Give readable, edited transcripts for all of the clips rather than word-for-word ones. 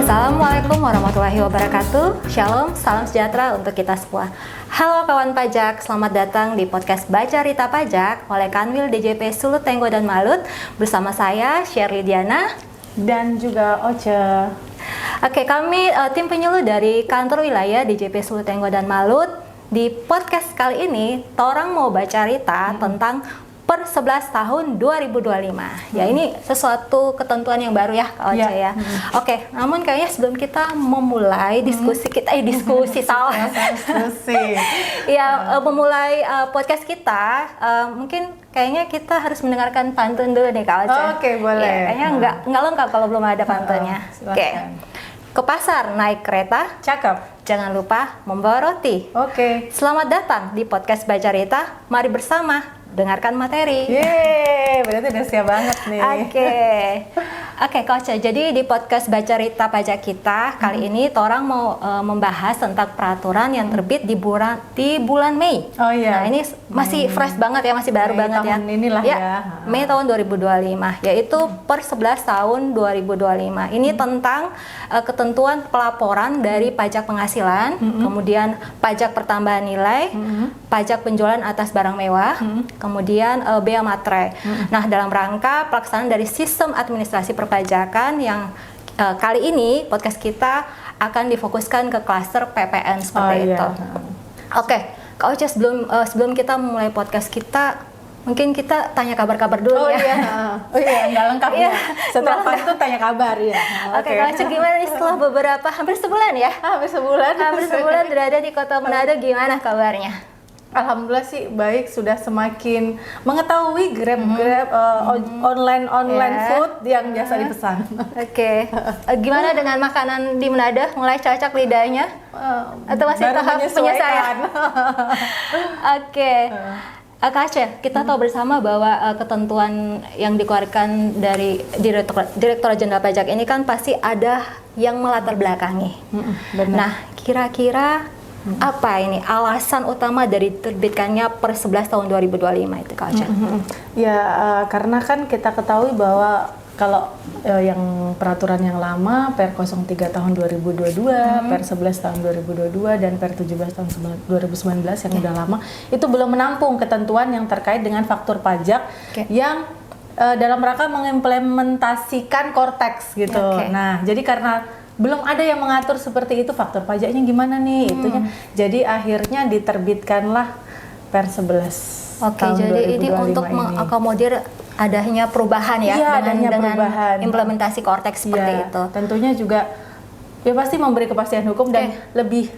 Assalamualaikum warahmatullahi wabarakatuh. Shalom, salam sejahtera untuk kita semua. Halo kawan pajak, selamat datang di podcast Baca Rita Pajak oleh Kanwil DJP Sulut Tenggo dan Malut. Bersama saya Shirley Diana dan juga Oce. Oke, kami tim penyuluh dari kantor wilayah DJP Sulut Tenggo dan Malut. Di podcast kali ini, Torang mau baca Rita tentang per 11 tahun 2025. Ya, ini sesuatu ketentuan yang baru ya Kak Oce ya. Oke, namun kayaknya sebelum kita memulai diskusi kita, memulai podcast kita, mungkin kayaknya kita harus mendengarkan pantun dulu nih Kak Oce. Oke, boleh. Ya, kayaknya nggak lengkap kalau belum ada pantunnya. Oke. Ke pasar naik kereta, cakep. Jangan lupa membawa roti. Oke. Selamat datang di podcast Baca Rita. Mari bersama dengarkan materi. Yeay, berarti udah siap banget nih. Oke, Coach. Jadi di podcast Baca Rita Pajak kita kali ini Torang mau membahas tentang peraturan yang terbit di bulan Mei. Oh iya. Nah, ini masih fresh banget ya, masih baru Mei banget ya. Tahun inilah ya. Mei tahun 2025, yaitu per 11 tahun 2025. Ini tentang ketentuan pelaporan dari pajak penghasilan, kemudian pajak pertambahan nilai, pajak penjualan atas barang mewah, kemudian bea materai. Nah, dalam rangka pelaksanaan dari sistem administrasi perpajakan yang kali ini podcast kita akan difokuskan ke klaster PPN seperti itu. Oke, Kak Oce, sebelum kita mulai podcast kita, mungkin kita tanya kabar-kabar dulu ya. Nggak lengkap ya. Setelah pantun tanya kabar ya. Oke, Kak Oce, gimana nih setelah hampir sebulan ya? Hampir sebulan berada di Kota Manado, gimana kabarnya? Alhamdulillah sih baik, sudah semakin mengetahui Grab online food yang biasa dipesan. Oke. Gimana dengan makanan di Manado? Mulai cocok lidahnya? Atau masih tahap penyesuaian? Oke. Kak Oce, kita tahu bersama bahwa ketentuan yang dikeluarkan dari Direktorat Jenderal Pajak ini kan pasti ada yang melatar belakangi. Nah, kira-kira apa ini alasan utama dari terbitkannya per 11 tahun 2025 itu Kak Oce? Karena kan kita ketahui bahwa kalau yang peraturan yang lama per 03 tahun 2022, per 11 tahun 2022 dan per 17 tahun 2019 yang udah lama itu belum menampung ketentuan yang terkait dengan faktur pajak yang dalam rangka mengimplementasikan Cortex gitu. Nah, jadi karena belum ada yang mengatur seperti itu, faktur pajaknya gimana nih itunya. Jadi akhirnya diterbitkanlah per 11 tahun jadi 2025 ini untuk mengakomodir adanya perubahan ya, dengan implementasi Cortex seperti itu. Tentunya juga ya pasti memberi kepastian hukum dan lebih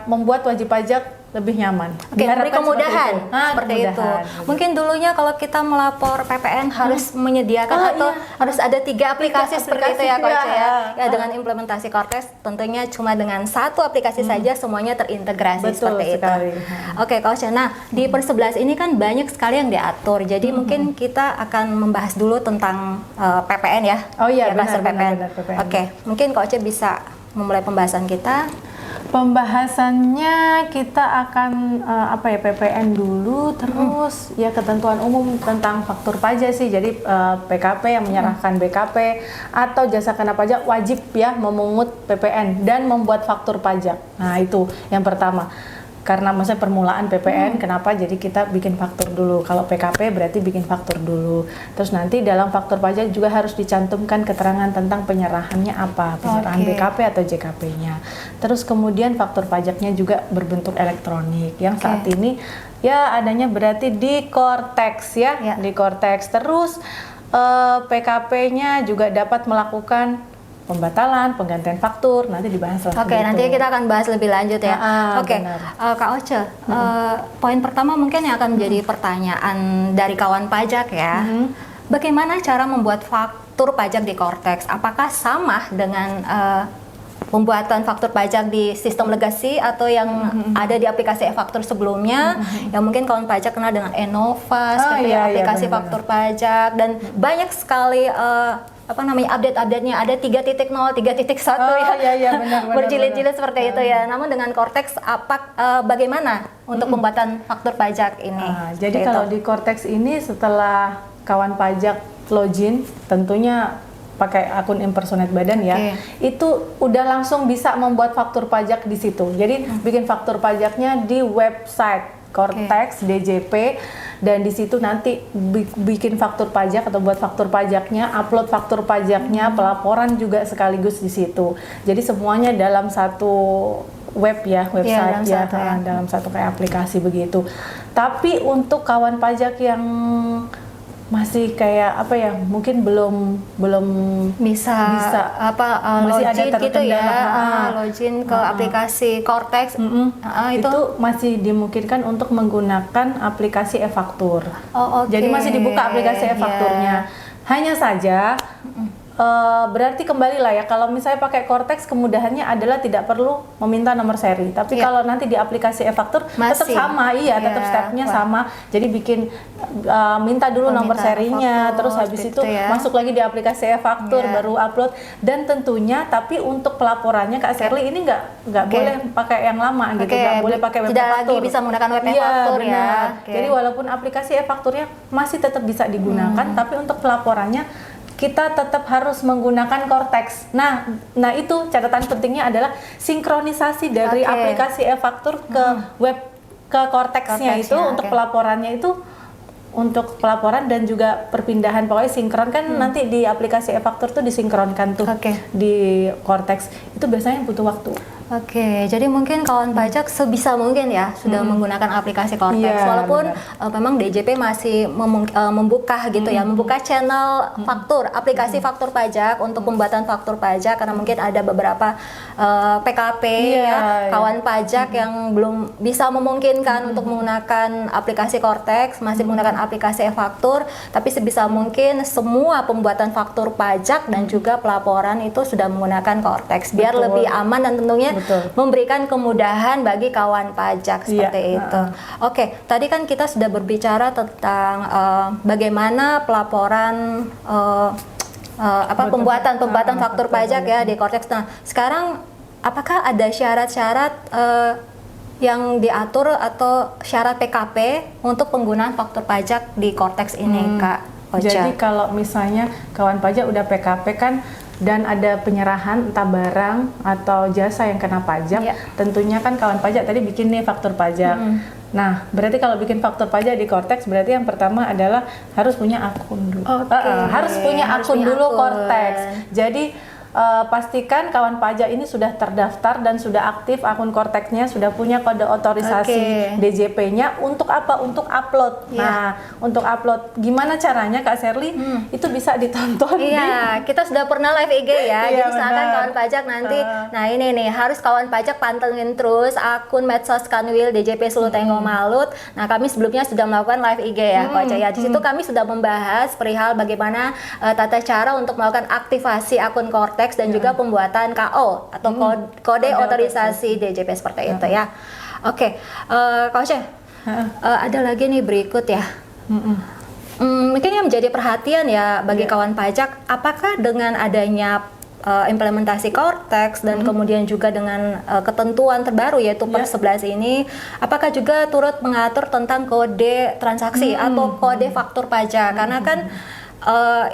membuat wajib pajak lebih nyaman. Beri kemudahan seperti itu. Mungkin dulunya kalau kita melapor PPN harus menyediakan harus ada 3 aplikasi seperti itu ya Coach ya. Dengan implementasi Cortex tentunya cuma dengan satu aplikasi saja semuanya terintegrasi seperti itu. Oke Coach. Nah, di per 11 ini kan banyak sekali yang diatur. Jadi mungkin kita akan membahas dulu tentang PPN ya. Klaster PPN. Oke, mungkin Coach bisa memulai pembahasan kita. Pembahasannya kita akan PPN dulu, terus ketentuan umum tentang faktur pajak sih. Jadi PKP yang menyerahkan BKP atau jasa kena pajak wajib memungut PPN dan membuat faktur pajak. Nah, itu yang pertama. Karena maksudnya permulaan PPN, kenapa jadi kita bikin faktur dulu. Kalau PKP berarti bikin faktur dulu. Terus nanti dalam faktur pajak juga harus dicantumkan keterangan tentang penyerahannya apa, penyerahan BKP atau JKP-nya. Terus kemudian faktur pajaknya juga berbentuk elektronik. Yang saat ini adanya berarti di Cortex di Cortex. Terus PKP-nya juga dapat melakukan pembatalan, penggantian faktur, nanti dibahas lah. Nanti kita akan bahas lebih lanjut ya. Kak Oce, poin pertama mungkin yang akan menjadi pertanyaan dari kawan pajak ya. Bagaimana cara membuat faktur pajak di Cortex? Apakah sama dengan pembuatan faktur pajak di sistem legasi atau yang ada di aplikasi e-faktur sebelumnya? Yang mungkin kawan pajak kenal dengan Enova, seperti aplikasi faktur pajak, dan banyak sekali update-update-nya ada 3.0, 3.1 berjilid-jilid seperti itu ya. Namun dengan Cortex bagaimana untuk pembuatan faktur pajak ini? Jadi kalau di Cortex ini setelah kawan pajak login tentunya pakai akun impersonate badan ya, itu udah langsung bisa membuat faktur pajak di situ. Jadi bikin faktur pajaknya di website Cortex DJP, dan di situ nanti bikin faktur pajak atau buat faktur pajaknya, upload faktur pajaknya, pelaporan juga sekaligus di situ. Jadi semuanya dalam satu web ya, website dalam satu kayak aplikasi begitu. Tapi untuk kawan pajak yang masih kayak apa ya, mungkin belum bisa masih login ada gitu ya, terkendala. login ke aplikasi Cortex, itu masih dimungkinkan untuk menggunakan aplikasi e-faktur. Jadi masih dibuka aplikasi e-fakturnya. Hanya saja berarti kembali lah ya, kalau misalnya pakai Cortex kemudahannya adalah tidak perlu meminta nomor seri. Tapi kalau nanti di aplikasi e-faktur tetap sama, tetap stepnya sama. Jadi bikin minta dulu nomor serinya, terus habis itu masuk lagi di aplikasi e-faktur, baru upload. Dan tentunya, tapi untuk pelaporannya Kak Sherly ini nggak boleh pakai yang lama gitu, nggak boleh pakai web tidak e-faktur. lagi bisa menggunakan web e-faktur ya. Jadi walaupun aplikasi e-fakturnya masih tetap bisa digunakan, tapi untuk pelaporannya kita tetap harus menggunakan Cortex. Nah itu catatan pentingnya adalah sinkronisasi dari aplikasi e-faktur ke web, ke Cortex-nya itu untuk pelaporannya itu, untuk pelaporan dan juga perpindahan, pokoknya sinkron kan nanti di aplikasi e-faktur tuh disinkronkan tuh di Cortex. Itu biasanya butuh waktu. Jadi mungkin kawan pajak sebisa mungkin ya sudah menggunakan aplikasi Cortex, walaupun memang DJP masih membuka gitu ya, membuka channel faktur, aplikasi faktur pajak untuk pembuatan faktur pajak, karena mungkin ada beberapa PKP kawan pajak yang belum bisa memungkinkan untuk menggunakan aplikasi Cortex, masih menggunakan aplikasi e-faktur. Tapi sebisa mungkin semua pembuatan faktur pajak dan juga pelaporan itu sudah menggunakan Cortex biar lebih aman dan tentunya memberikan kemudahan bagi kawan pajak seperti itu. Tadi kan kita sudah berbicara tentang bagaimana pelaporan pembuatan faktur pajak ya di Cortex. Nah, sekarang apakah ada syarat-syarat yang diatur atau syarat PKP untuk penggunaan faktur pajak di Cortex ini, Kak Ocha? Jadi kalau misalnya kawan pajak udah PKP kan, dan ada penyerahan entah barang atau jasa yang kena pajak, tentunya kan kawan pajak tadi bikin nih faktur pajak. Nah, berarti kalau bikin faktur pajak di Cortex, berarti yang pertama adalah harus punya akun dulu. Harus punya akun dulu Cortex. Jadi pastikan kawan pajak ini sudah terdaftar dan sudah aktif akun Cortex-nya, sudah punya kode otorisasi DJP-nya. Untuk apa? Untuk upload. Nah, untuk upload gimana caranya Kak Sherly? Itu bisa ditonton. Kita sudah pernah live IG ya. Jadi silakan kawan pajak nanti. Nah, ini nih harus kawan pajak pantengin terus akun medsos Kanwil DJP Sulu Tenggo Malut. Nah, kami sebelumnya sudah melakukan live IG ya, Kak Ocha ya. Di situ kami sudah membahas perihal bagaimana tata cara untuk melakukan aktivasi akun Cortex dan juga pembuatan KO atau kode otorisasi DJP seperti itu ya. Kak Ocha, ada lagi nih berikut ya. Mungkin yang menjadi perhatian ya bagi kawan pajak, apakah dengan adanya implementasi Cortex dan kemudian juga dengan ketentuan terbaru yaitu per 11 ini, apakah juga turut mengatur tentang kode transaksi atau kode faktur pajak? Karena kan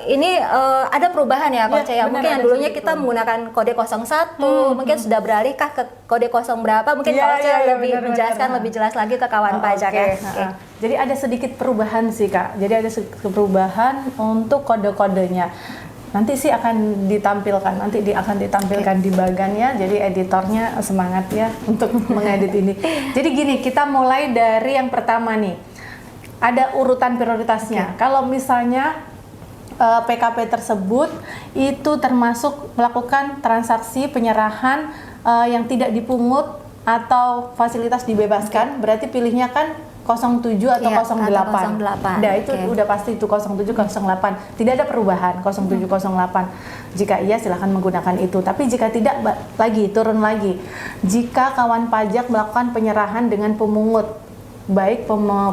ini ada perubahan ya Coach ya. Mungkin yang dulunya kita menggunakan kode 01, mungkin sudah beralihkah ke kode 0 berapa? Mungkin Coach lebih menjelaskan lebih jelas lagi ke kawan pajak ya. Jadi ada sedikit perubahan sih Kak. Jadi ada sedikit perubahan untuk kode-kodenya. Nanti sih akan ditampilkan, akan ditampilkan di bagannya. Jadi editornya semangat ya untuk mengedit ini. Jadi gini, kita mulai dari yang pertama nih. Ada urutan prioritasnya. Kalau misalnya PKP tersebut itu termasuk melakukan transaksi penyerahan yang tidak dipungut atau fasilitas dibebaskan, berarti pilihnya kan 07 atau 08. Nah, itu udah pasti itu 07 08. Tidak ada perubahan 07 08. Jika iya silahkan menggunakan itu. Tapi jika tidak turun lagi. Jika kawan pajak melakukan penyerahan dengan pemungut, baik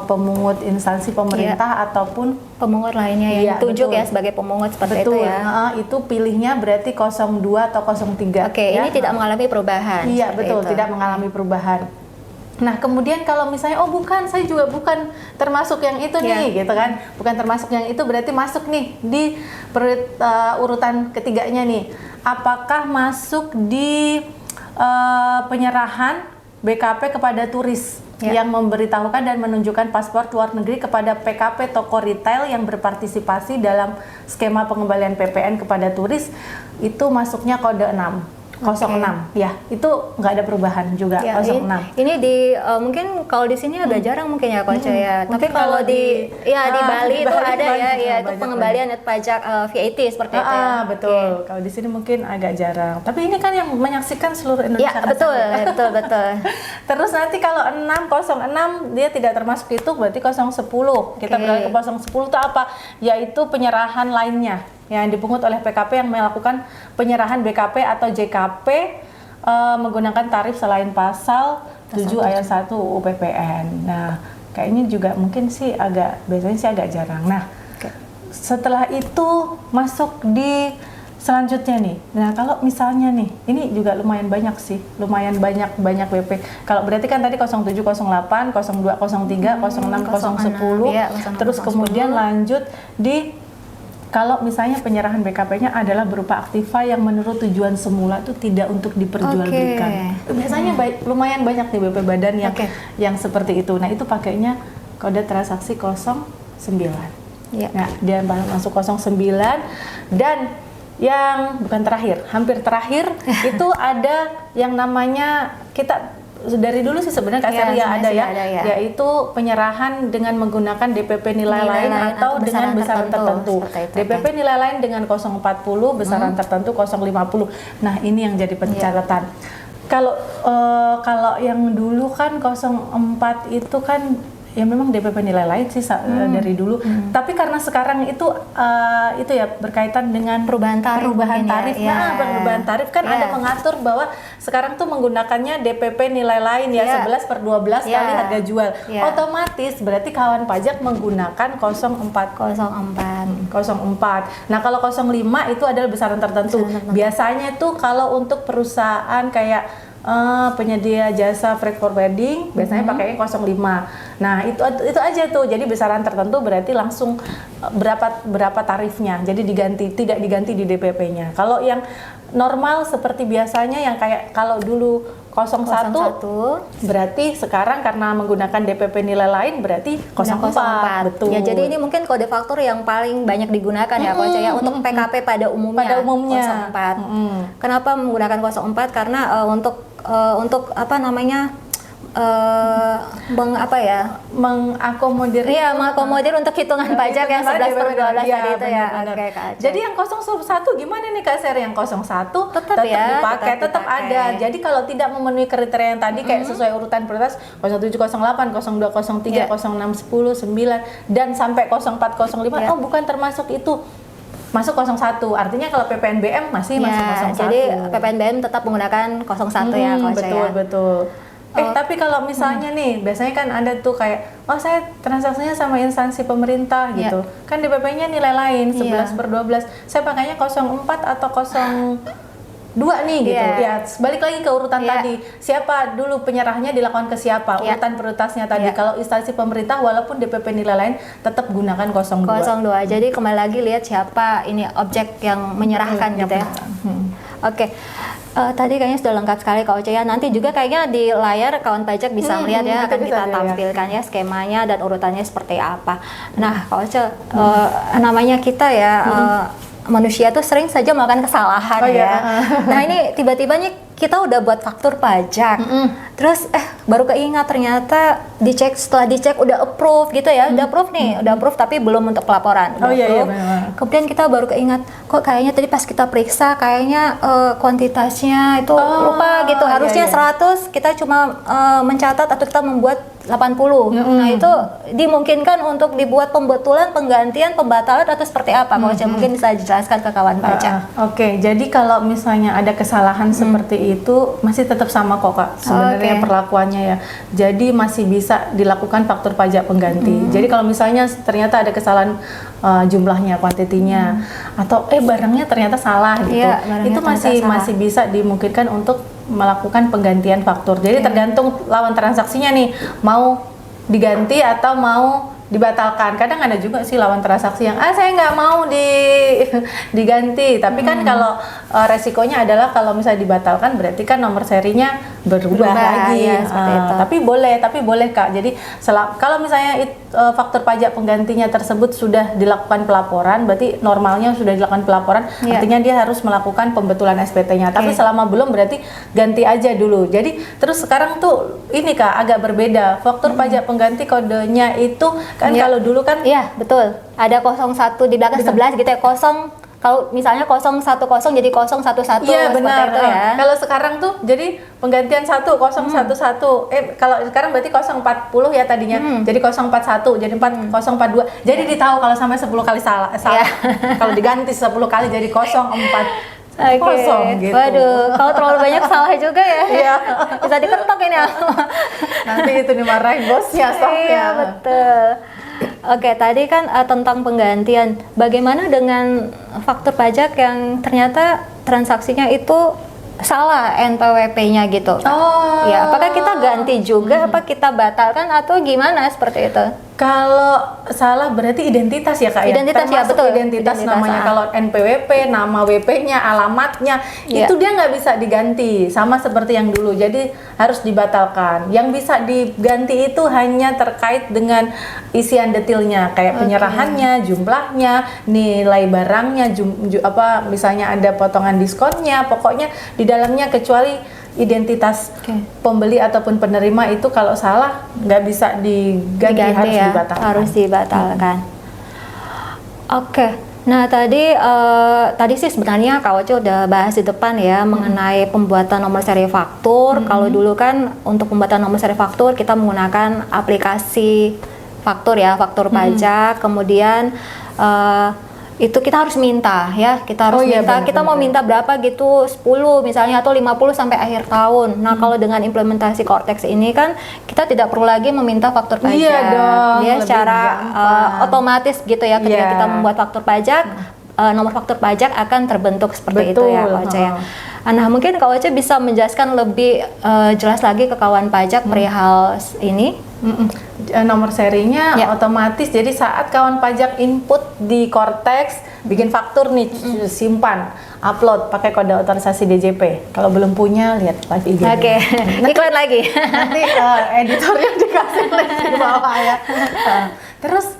pemungut instansi pemerintah ataupun pemungut lainnya yang ditunjuk ya sebagai pemungut seperti itu ya. Itu pilihnya berarti 02 atau 03. Ini tidak mengalami perubahan. Iya, betul, tidak mengalami perubahan. Nah, kemudian kalau misalnya, oh bukan, saya juga bukan termasuk yang itu nih, gitu kan. Bukan termasuk yang itu, berarti masuk nih di urutan ketiganya nih. Apakah masuk di penyerahan BKP kepada turis yang memberitahukan dan menunjukkan paspor luar negeri kepada PKP toko retail yang berpartisipasi dalam skema pengembalian PPN kepada turis, itu masuknya kode 6. 06 ya, itu nggak ada perubahan juga. 06. Ini di mungkin kalau di sini agak jarang mungkin ya Coach ya. Tapi kalau di Bali itu ada ya itu pengembalian pajak VAT seperti itu ya. Betul. Kalau di sini mungkin agak jarang. Tapi ini kan yang menyaksikan seluruh Indonesia. Ya, betul. Terus nanti kalau 06 dia tidak termasuk itu, berarti 010. Kita beralih ke 010 itu apa? Yaitu penyerahan lainnya yang dipungut oleh PKP yang melakukan penyerahan BKP atau JKP menggunakan tarif selain pasal 7 ayat 1 UU PPN. Nah, kayaknya juga mungkin sih biasanya sih agak jarang. Nah, setelah itu masuk di selanjutnya nih. Nah, kalau misalnya nih, ini juga lumayan banyak sih, lumayan banyak BP. Kalau berarti kan tadi 0708, 0203, 06, 010, terus kemudian lanjut di kalau misalnya penyerahan BKP-nya adalah berupa aktiva yang menurut tujuan semula itu tidak untuk diperjualbelikan. Biasanya lumayan banyak nih BP badan yang seperti itu. Nah, itu pakainya kode transaksi 09. Nah, dia masuk 09 dan yang bukan terakhir, hampir terakhir itu ada yang namanya kita dari dulu sih sebenarnya Kaseria ada ya, yaitu penyerahan dengan menggunakan DPP nilai lain atau dengan besaran tertentu. DPP nilai lain dengan 040, besaran tertentu 050. Nah, ini yang jadi pencatatan. Kalau yang dulu kan 04 itu kan ya memang DPP nilai lain sih dari dulu. Tapi karena sekarang itu ya berkaitan dengan perubahan tarif. Perubahan tarif kan ada mengatur bahwa sekarang tuh menggunakannya DPP nilai lain ya 11/12 kali harga jual. Otomatis berarti kawan pajak menggunakan 04. Nah, kalau 05 itu adalah besaran tertentu. Biasanya tuh kalau untuk perusahaan kayak penyedia jasa freight forwarding biasanya pakainya 05. Nah, itu aja tuh. Jadi besaran tertentu berarti langsung berapa tarifnya. Jadi tidak diganti di DPP-nya. Kalau yang normal seperti biasanya yang kayak kalau dulu 01 berarti sekarang karena menggunakan DPP nilai lain berarti 04. Betul. Ya, jadi ini mungkin kode faktur yang paling banyak digunakan ya Coach ya untuk PKP pada umumnya. 04. Kenapa menggunakan 04? Karena untuk apa namanya? mengakomodir untuk hitungan pajak yang 11/12 tadi itu ya. Jadi yang 01 gimana nih Kak Ser? Yang 01 tetap dipakai, tetap ada. Jadi kalau tidak memenuhi kriteria yang tadi kayak sesuai urutan prioritas 0708, 0203, 0610, 9 dan sampai 0405 bukan termasuk itu. Masuk 01, artinya kalau PPNBM masih masuk 01. Jadi PPNBM tetap menggunakan 01 ya Coach ya. Betul. Tapi kalau misalnya nih, biasanya kan ada tuh kayak, saya transaksinya sama instansi pemerintah gitu. Kan DPP-nya nilai lain, 11/12. Saya pakainya 04 atau 02 nih gitu. Ya, balik lagi ke urutan tadi. Siapa dulu penyerahnya dilakukan ke siapa? Urutan prioritasnya tadi. Kalau instansi pemerintah walaupun DPP nilai lain tetap gunakan 02. Jadi kembali lagi lihat siapa ini objek yang menyerahkan gitu ya. Oke. Tadi kayaknya sudah lengkap sekali Kak Oce ya. Nanti juga kayaknya di layar kawan pajak bisa melihat ya, akan kita tampilkan ya skemanya dan urutannya seperti apa. Nah Kak Oce, namanya kita ya manusia tuh sering saja melakukan kesalahan Nah ini tiba-tiba nih kita udah buat faktur pajak, terus baru keingat ternyata setelah dicek udah approve gitu ya, udah approve tapi belum untuk pelaporan. Kemudian kita baru keingat kok kayaknya tadi pas kita periksa kayaknya kuantitasnya itu lupa gitu, harusnya 100 kita cuma mencatat atau kita membuat 80. Nah itu dimungkinkan untuk dibuat pembetulan, penggantian, pembatalan atau seperti apa? Mungkin bisa dijelaskan ke kawan pajak. Jadi kalau misalnya ada kesalahan seperti itu masih tetap sama kok Kak sebenarnya perlakuannya ya. Jadi masih bisa dilakukan faktur pajak pengganti. Jadi kalau misalnya ternyata ada kesalahan jumlahnya, kuantitinya atau barangnya ternyata salah gitu. Itu masih bisa dimungkinkan untuk melakukan penggantian faktur. Jadi tergantung lawan transaksinya nih, mau diganti atau mau dibatalkan. Kadang ada juga sih lawan transaksi yang saya nggak mau diganti, tapi kan kalau resikonya adalah kalau misalnya dibatalkan berarti kan nomor serinya berubah lagi. Ya, seperti itu. Tapi boleh Kak. Jadi kalau misalnya faktur pajak penggantinya tersebut sudah dilakukan pelaporan, berarti normalnya sudah dilakukan pelaporan, artinya dia harus melakukan pembetulan SPT-nya. Tapi selama belum berarti ganti aja dulu. Jadi terus sekarang tuh ini Kak agak berbeda. Faktur pajak pengganti kodenya itu kan kalau dulu kan betul. Ada 01 di belakang 11 gitu ya. Kalau misalnya 010 jadi 011 iya benar itu ya. Kalau sekarang tuh jadi penggantian 011 kalau sekarang berarti 040 ya tadinya jadi 041 jadi 042 jadi ditahu kalau sampai 10 kali salah kalau diganti 10 kali jadi 040 gitu. Waduh, kalau terlalu banyak salah juga ya. Iya. Bisa diketok ini. Nanti itu dimarahin bosnya stoknya. Iya, betul. Oke, tadi kan tentang penggantian. Bagaimana dengan faktur pajak yang ternyata transaksinya itu salah NPWP-nya gitu? Ya, apakah kita ganti juga, apa kita batalkan atau gimana seperti itu? Kalau salah berarti identitas ya Kak ya? Identitas ya, termasuk betul. Identitas namanya. Kalau NPWP, nama WP-nya, alamatnya, itu dia nggak bisa diganti. Sama seperti yang dulu, jadi harus dibatalkan. Yang bisa diganti itu hanya terkait dengan isian detailnya, kayak penyerahannya, jumlahnya, nilai barangnya, misalnya ada potongan diskonnya, pokoknya di dalamnya kecuali identitas pembeli ataupun penerima itu kalau salah nggak bisa diganti harus dibatalkan. Harus dibatalkan. Oke. Nah tadi sih sebenarnya Kak Oce udah bahas di depan ya mengenai pembuatan nomor seri faktur. Kalau dulu kan untuk pembuatan nomor seri faktur kita menggunakan aplikasi faktur ya, faktur pajak. Kemudian itu kita harus minta ya, kita harus minta, kita mau minta berapa gitu, 10 misalnya atau 50 sampai akhir tahun. Nah kalau dengan implementasi Cortex ini kan kita tidak perlu lagi meminta faktur pajak, dia secara otomatis gitu ya, ketika kita membuat faktur pajak, nomor faktur pajak akan terbentuk seperti itu ya Kak Oce ya. Nah mungkin Kak Oce bisa menjelaskan lebih jelas lagi ke kawan pajak perihal ini. Nomor serinya otomatis, jadi saat kawan pajak input di Cortex bikin faktur nih, simpan, upload pakai kode otorisasi DJP. Kalau belum punya lihat live IG. Oke. Iklan lagi. Nanti editornya dikasih link di bawah ya. Terus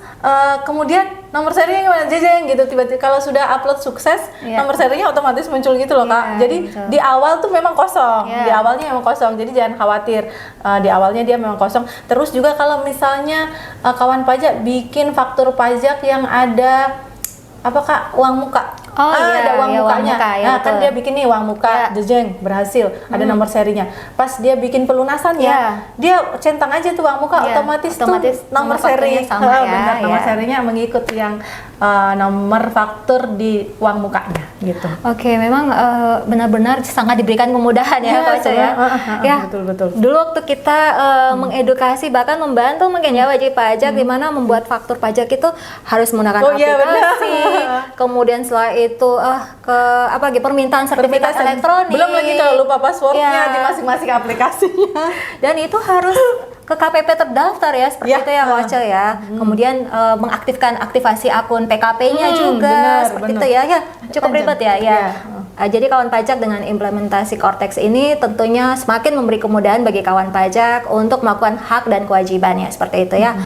kemudian nomor serinya gimana jeng gitu, tiba-tiba kalau sudah upload sukses nomor serinya otomatis muncul gitu loh Kak. Jadi di awal tuh memang kosong, di awalnya memang kosong, jadi jangan khawatir, di awalnya dia memang kosong. Terus juga kalau misalnya kawan pajak bikin faktur pajak yang ada apa Kak, uang muka. Ada uang mukanya. Nah, kan dia bikin nih uang muka, jejeng, berhasil, ada nomor serinya. Pas dia bikin pelunasan dia centang aja tuh uang muka, otomatis tuh nomor seri sama nomor serinya mengikut yang nomor faktur di uang mukanya gitu. Oke, memang benar-benar sangat diberikan kemudahan ya Pak Oce ya. Betul. Dulu waktu kita mengedukasi bahkan membantu mungkin ya wajib pajak di mana membuat faktur pajak itu harus menggunakan aplikasi. Kemudian setelah itu permintaan sertifikat elektronik. Belum lagi kalau lupa passwordnya di masing-masing aplikasinya. Dan itu harus ke KPP terdaftar ya, seperti itu ya Kak Oce ya. Kemudian mengaktifkan aktivasi akun PKP-nya juga, seperti itu ya. Cukup ribet ya. Jadi kawan pajak dengan implementasi Cortex ini tentunya semakin memberi kemudahan bagi kawan pajak untuk melakukan hak dan kewajibannya, seperti itu ya.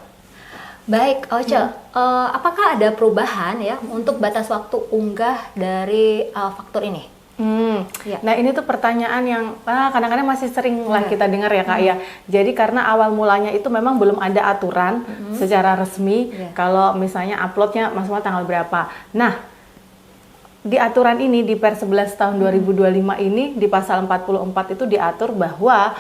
Baik, Oce, apakah ada perubahan ya untuk batas waktu unggah dari faktur ini? Nah ini tuh pertanyaan yang kadang-kadang masih sering lah kita dengar ya Kak ya. Jadi karena awal mulanya itu memang belum ada aturan secara resmi kalau misalnya uploadnya maksimal tanggal berapa. Nah di aturan ini di Per 11 tahun 2025 ini di pasal 44 itu diatur bahwa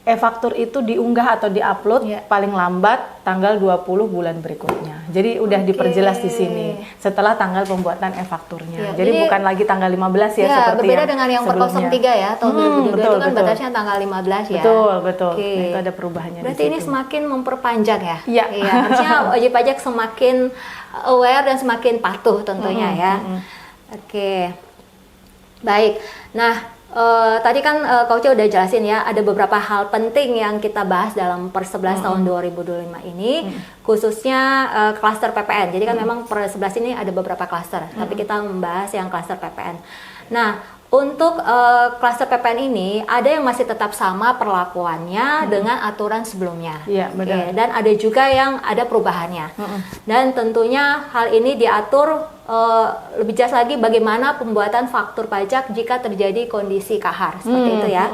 e-faktur itu diunggah atau diupload paling lambat tanggal 20 bulan berikutnya. Jadi udah diperjelas di sini setelah tanggal pembuatan e-fakturnya. Jadi bukan lagi tanggal 15 ya seperti berbeda dengan yang per 03 ya tahun 2022 itu kan batasnya tanggal 15 ya. Betul. Nah, itu ada perubahannya. Berarti ini semakin memperpanjang ya. Iya. Harusnya wajib pajak semakin aware dan semakin patuh tentunya ya. Oke. Baik. Nah, Tadi kan Kak Uce udah jelasin ya, ada beberapa hal penting yang kita bahas dalam per 11 tahun 2025 ini, khususnya klaster PPN. Jadi kan memang per 11 ini ada beberapa klaster, tapi kita membahas yang klaster PPN. Nah, untuk klaster PPN ini ada yang masih tetap sama perlakuannya dengan aturan sebelumnya. Iya, benar. Dan ada juga yang ada perubahannya. Dan tentunya hal ini diatur lebih jelas lagi bagaimana pembuatan faktur pajak jika terjadi kondisi kahar seperti itu ya.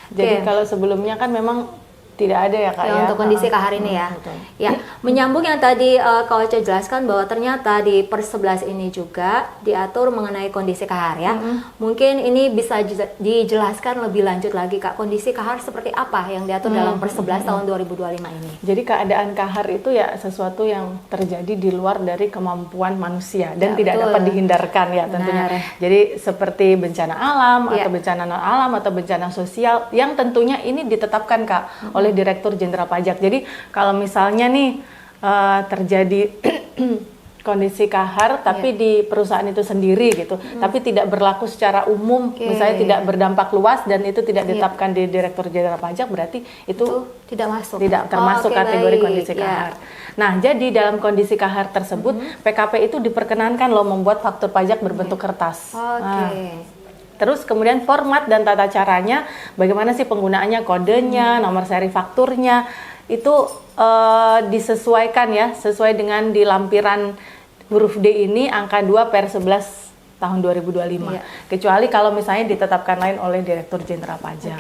Jadi kalau sebelumnya kan memang tidak ada ya Kak ya, untuk kondisi kahar ini ya. Betul. Ya, menyambung yang tadi Kak Oce jelaskan bahwa ternyata di per 11 ini juga diatur mengenai kondisi kahar ya. Mungkin ini bisa dijelaskan lebih lanjut lagi Kak, kondisi kahar seperti apa yang diatur dalam per 11 tahun 2025 ini. Jadi keadaan kahar itu ya sesuatu yang terjadi di luar dari kemampuan manusia dan tidak dapat dihindarkan ya tentunya. Jadi seperti bencana alam atau bencana non alam atau bencana sosial yang tentunya ini ditetapkan Kak oleh Direktur Jenderal Pajak. Jadi kalau misalnya nih terjadi kondisi kahar tapi di perusahaan itu sendiri gitu, tapi tidak berlaku secara umum, misalnya tidak berdampak luas dan itu tidak ditetapkan di Direktur Jenderal Pajak, berarti itu tidak termasuk kategori kondisi kahar. Nah, jadi dalam kondisi kahar tersebut PKP itu diperkenankan loh membuat faktur pajak berbentuk kertas. Terus kemudian format dan tata caranya, bagaimana sih penggunaannya, kodenya, nomor seri fakturnya, itu disesuaikan ya, sesuai dengan di lampiran huruf D ini angka 2/11 tahun 2025. Kecuali kalau misalnya ditetapkan lain oleh Direktur Jenderal Pajak.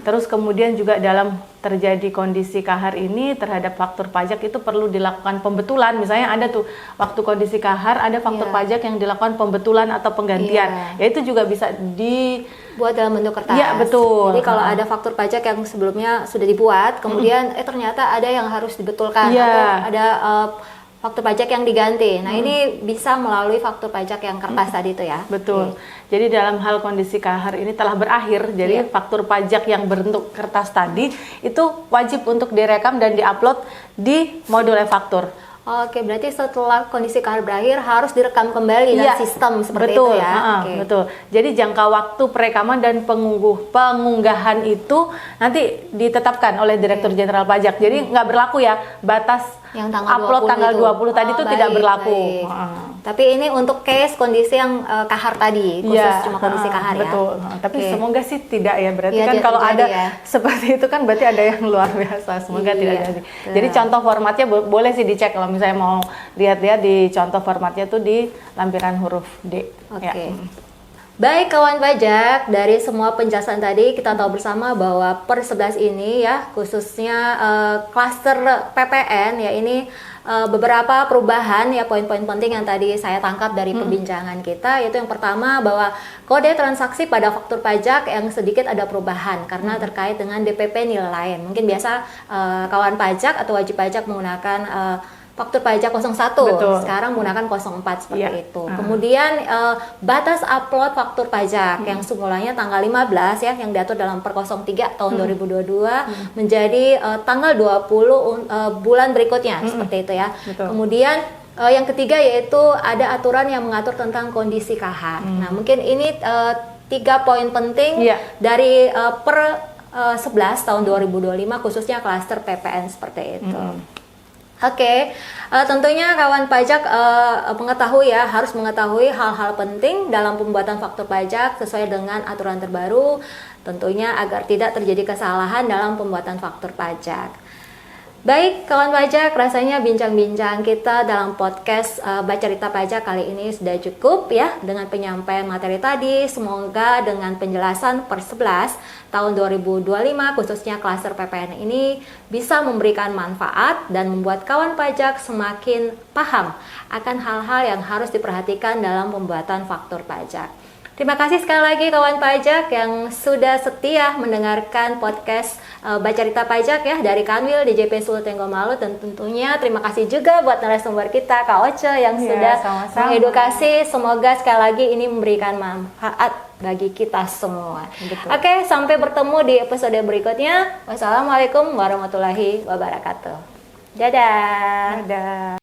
Terus kemudian juga dalam terjadi kondisi kahar ini terhadap faktur pajak itu perlu dilakukan pembetulan. Misalnya ada tuh waktu kondisi kahar ada faktur pajak yang dilakukan pembetulan atau penggantian. Ya itu juga bisa buat dalam bentuk kertas. Iya, betul. Jadi kalau ada faktur pajak yang sebelumnya sudah dibuat, kemudian ternyata ada yang harus dibetulkan atau ada faktur pajak yang diganti. Nah, ini bisa melalui faktur pajak yang kertas tadi itu ya. Betul. Jadi dalam hal kondisi kahar ini telah berakhir. Jadi faktur pajak yang berbentuk kertas tadi itu wajib untuk direkam dan diupload di modul e-faktur. Oke, berarti setelah kondisi kahar berakhir harus direkam kembali dalam sistem seperti itu ya. Betul. Jadi jangka waktu perekaman dan pengunggahan itu nanti ditetapkan oleh Direktur Jenderal Pajak. Jadi nggak berlaku ya batas yang tanggal upload 20 tanggal 20 tadi itu tidak berlaku. Tapi ini untuk case kondisi yang kahar tadi, khusus cuma kondisi kahar betul. Tapi semoga sih tidak ya. Berarti kan kalau ada seperti itu kan berarti ada yang luar biasa. Semoga tidak jadi. Jadi contoh formatnya boleh sih dicek kalau misalnya mau lihat-lihat di contoh formatnya tuh di lampiran huruf D. Baik kawan pajak, dari semua penjelasan tadi kita tahu bersama bahwa per 11 ini ya khususnya klaster PPN ya ini beberapa perubahan ya poin-poin penting yang tadi saya tangkap dari perbincangan kita, yaitu yang pertama bahwa kode transaksi pada faktur pajak yang sedikit ada perubahan karena terkait dengan DPP nilai lain. Mungkin biasa kawan pajak atau wajib pajak menggunakan faktur pajak 01, sekarang menggunakan 04 seperti itu. Kemudian batas upload faktur pajak yang semulanya tanggal 15 ya yang diatur dalam per 03 tahun 2022 menjadi tanggal 20 bulan berikutnya seperti itu ya. Kemudian yang ketiga yaitu ada aturan yang mengatur tentang kondisi kahar. Nah, mungkin ini 3 poin penting dari per 11 tahun 2025 khususnya klaster PPN seperti itu. Tentunya kawan pajak harus mengetahui hal-hal penting dalam pembuatan faktur pajak sesuai dengan aturan terbaru, tentunya agar tidak terjadi kesalahan dalam pembuatan faktur pajak. Baik kawan pajak, rasanya bincang-bincang kita dalam podcast Bacarita Pajak kali ini sudah cukup ya dengan penyampaian materi tadi. Semoga dengan penjelasan per 11 tahun 2025 khususnya klaster PPN ini bisa memberikan manfaat dan membuat kawan pajak semakin paham akan hal-hal yang harus diperhatikan dalam pembuatan faktur pajak. Terima kasih sekali lagi kawan pajak yang sudah setia mendengarkan podcast Bacarita Pajak ya dari Kanwil DJP Sulut Tenggomalu, dan tentunya terima kasih juga buat narasumber kita Kak Oce yang sudah mengedukasi. Semoga sekali lagi ini memberikan manfaat bagi kita semua. Oke, sampai bertemu di episode berikutnya. Wassalamualaikum warahmatullahi wabarakatuh. Dadah.